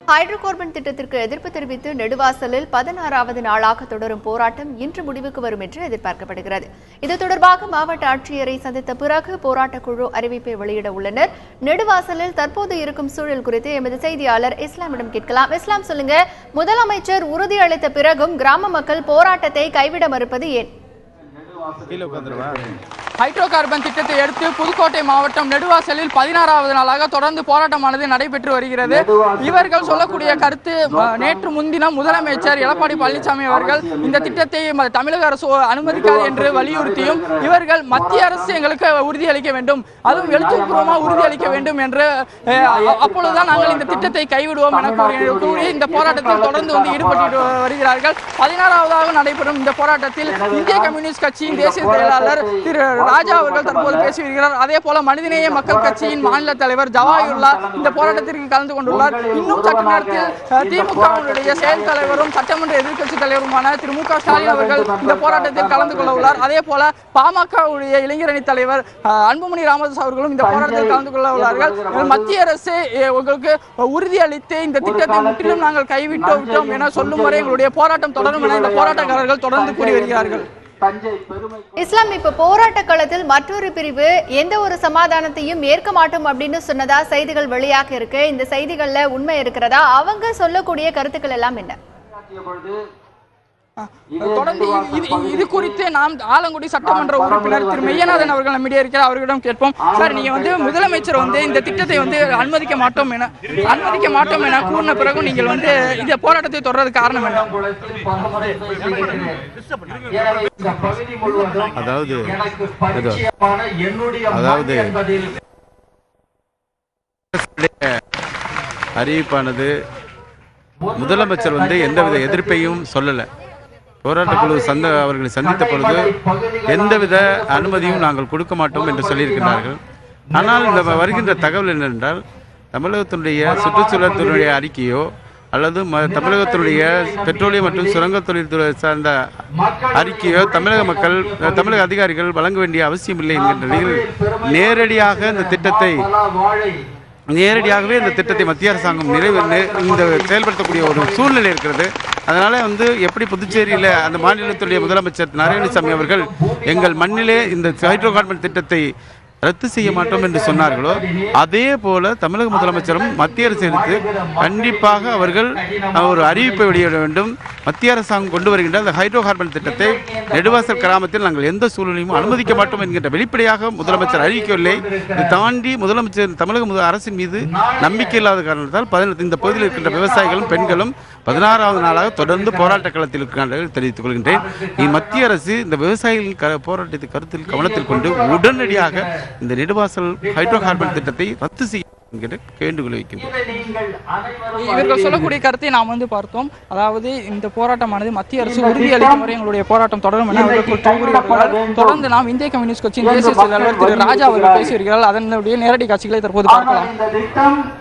Hydrocarbon திட்டத்திற்கு எதிர்ப்பு தெரிவித்து நெடுவாசலில் 16வது நாளாக தொடரும் போராட்டம் இன்று முடிவுக்கு வரும் என்று எதிர்பார்க்கப்படுகிறது. இது தொடர்பாக மாவட்ட ஆட்சியரை சந்தித்த பிறகு போராட்டக் குழு அறிவிப்பை வெளியிட உள்ளனர். நெடுவாசலில் தற்போது இருக்கும் சூழல் குறித்து எமது செய்தியாளர் இஸ்லாமிடம் கேட்கலாம். இஸ்லாம், சொல்லுங்க, முதலமைச்சர் உறுதியளித்த பிறகும் கிராம மக்கள் போராட்டத்தை கைவிட மறுப்பது ஏன்? ஹைட்ரோகார்பன் திட்டத்தை அடுத்து புதுக்கோட்டை மாவட்டம் நெடுவாசலில் 16வது நாளாக தொடர்ந்து போராட்டமானது நடைபெற்று வருகிறது. இவர்கள் சொல்லக்கூடிய கருத்து, நேற்று முன்தினம் முதலமைச்சர் எடப்பாடி பழனிசாமி அவர்கள் இந்த திட்டத்தை தமிழக அரசு அனுமதிக்காது என்று வலியுறுத்தியும் இவர்கள் மத்திய அரசு எங்களுக்கு உறுதியளிக்க வேண்டும், அதுவும் எழுத்துப்பூர்வமாக உறுதியளிக்க வேண்டும் என்று அப்பொழுதுதான் நாங்கள் இந்த திட்டத்தை கைவிடுவோம் என கூறி இந்த போராட்டத்தில் தொடர்ந்து ஈடுபட்டு வருகிறார்கள். 16வதாக நடைபெறும் இந்த போராட்டத்தில் இந்திய கம்யூனிஸ்ட் கட்சியின் தேசிய செயலாளர் திரு ராஜா அவர்கள் தற்போது பேசி வருகிறார். அதே போல மனிதநேய மக்கள் கட்சியின் மாநில தலைவர் ஜவாஹிருல்லா இந்த போராட்டத்திற்கு கலந்து கொண்டுள்ளார். இன்னும் சற்று நேரத்தில் திமுகவுடைய செயல் தலைவரும் சட்டமன்ற எதிர்க்கட்சி தலைவருமான திரு மு.க. ஸ்டாலின் அவர்கள் இந்த போராட்டத்தில் கலந்து கொள்ள உள்ளார். அதே போல பாமகவுடைய இளைஞரணி தலைவர் அன்புமணி ராமதாஸ் அவர்களும் இந்த போராட்டத்தில் கலந்து கொள்ள உள்ளார்கள். மத்திய அரசு உங்களுக்கு உறுதியளித்து இந்த திட்டத்தை முற்றிலும் நாங்கள் கைவிட்டு விட்டோம் என சொல்லும் வரை எங்களுடைய போராட்டம் தொடரும் என இந்த போராட்டக்காரர்கள் தொடர்ந்து கூறி வருகிறார்கள். இஸ்லாம், இப்ப போராட்ட களத்தில் மற்றொரு பிரிவு எந்த ஒரு சமாதானத்தையும் ஏற்க மாட்டோம் அப்படின்னு சொன்னதா செய்திகள் வெளியாக இருக்கு. இந்த செய்திகள்ல உண்மை இருக்கிறதா? அவங்க சொல்லக்கூடிய கருத்துக்கள் எல்லாம் என்ன? தொடர்ந்து இது குறித்து நாம் ஆலங்குடி சட்டமன்ற உறுப்பினர் திரு மெய்யநாதன் அவர்கள் நம்மிடையே இருக்கிற அவர்களிடம் கேட்போம். சார், நீங்க முதலமைச்சர் இந்த திட்டத்தை அனுமதிக்க மாட்டோம் என கூறின பிறகு நீங்கள் இந்த போராட்டத்தை தொடர்றது காரணம் என்ன? அறிவிப்பானது முதலமைச்சர் எந்தவித எதிர்ப்பையும் சொல்லல. போராட்ட குழு அவர்களை சந்தித்த பொழுது எந்தவித அனுமதியும் நாங்கள் கொடுக்க மாட்டோம் என்று சொல்லியிருக்கிறார்கள். ஆனால் இந்த வருகின்ற தகவல் என்னென்றால், தமிழகத்தினுடைய சுற்றுச்சூழல் துறையுடைய அறிக்கையோ அல்லது தமிழகத்தினுடைய பெட்ரோலியம் மற்றும் சுரங்கத்தொழில்துறை சார்ந்த அறிக்கையோ தமிழக அதிகாரிகள் வழங்க வேண்டிய அவசியம் இல்லை என்கின்ற நிலையில் நேரடியாகவே இந்த திட்டத்தை மத்திய அரசாங்கம் இந்த செயல்படுத்தக்கூடிய ஒரு சூழ்நிலை இருக்கிறது. அதனால எப்படி புதுச்சேரியில் அந்த மாநிலத்துடைய முதலமைச்சர் நாராயணசாமி அவர்கள் எங்கள் மண்ணிலே இந்த ஹைட்ரோ கார்பன் திட்டத்தை ரத்து செய்ய மாட்டோம் என்று சொன்னார்களோ, அதே போல தமிழக முதலமைச்சரும் மத்திய அரசு எடுத்து கண்டிப்பாக அவர்கள் ஒரு அறிவிப்பை வெளியிட வேண்டும். மத்திய அரசாங்கம் கொண்டு வருகின்ற அந்த ஹைட்ரோ கார்பன் திட்டத்தை நெடுவாசல் கிராமத்தில் நாங்கள் எந்த சூழ்நிலையும் அனுமதிக்க மாட்டோம் என்கின்ற வெளிப்படையாக முதலமைச்சர் அறிவிக்கவில்லை. இதை தாண்டி முதலமைச்சர் தமிழக அரசின் மீது நம்பிக்கை இல்லாத காரணத்தால் இந்த பகுதியில் இருக்கின்ற விவசாயிகளும் பெண்களும் 16வது நாளாக தொடர்ந்து போராட்ட களத்தில் இருக்கிறார்கள் தெரிவித்துக் கொள்கின்றேன். மத்திய அரசு இந்த விவசாயிகளின் போராட்டத்தை கருத்தில் கவனத்தில் கொண்டு உடனடியாக இந்த நெடுவாசல் ஹைட்ரோ கார்பன் திட்டத்தை ரத்து செய்ய வேண்டுகோள் வைக்கின்றோம். இவர்கள் சொல்லக்கூடிய கருத்தை நாம் பார்த்தோம். அதாவது இந்த போராட்டமானது மத்திய அரசு உறுதியளிக்கும் வரை எங்களுடைய போராட்டம் தொடரும் என அவர்கள் தொடர்ந்து நாம் இந்திய கம்யூனிஸ்ட் கட்சியின் தேசிய செயலாளர் திரு ராஜா அவர்கள் பேசி வருகிறார்கள். அதனுடைய நேரடி காட்சிகளை தற்போது பார்க்கலாம்.